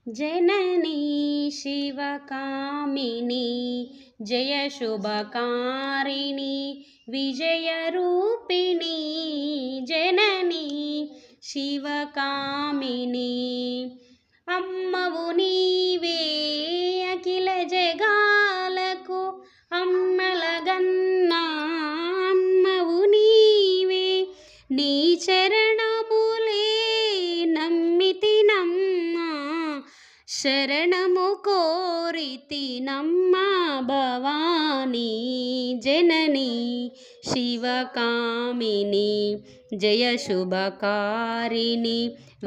जननी शिवकामिनी जय शुभकारिणी विजयरूपिणी जननी शिवकामिनी అమ్మవు నీవే అఖిల జగాలకు అమ్మలగన్నా అమ్మవు నీవే నీ చరణములే నమ్మితినమ్మా శరణము కోరితినమ్మా భవానీ జననీ శివకామిని జయ శుభకారిణి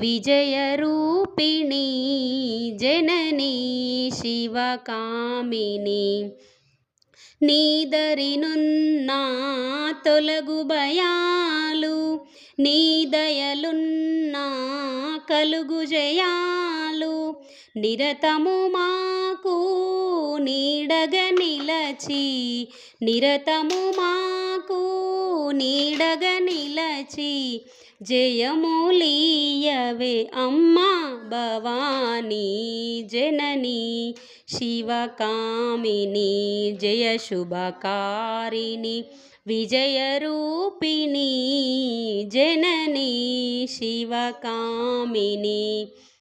విజయరూపిణి జననీ శివకామిని నీదరినున్నా తొలగు భయాలు నీ దయలున్నా కలుగు జయాలు నిరతము మాకు నీడగ నిలచి నిరతము మాకు నీడగ నిలచి జయములీయవే అమ్మా భవానీ జననీ శివకామిని జయ శుభకారిణి విజయరూపిణి జననీ శివకామిని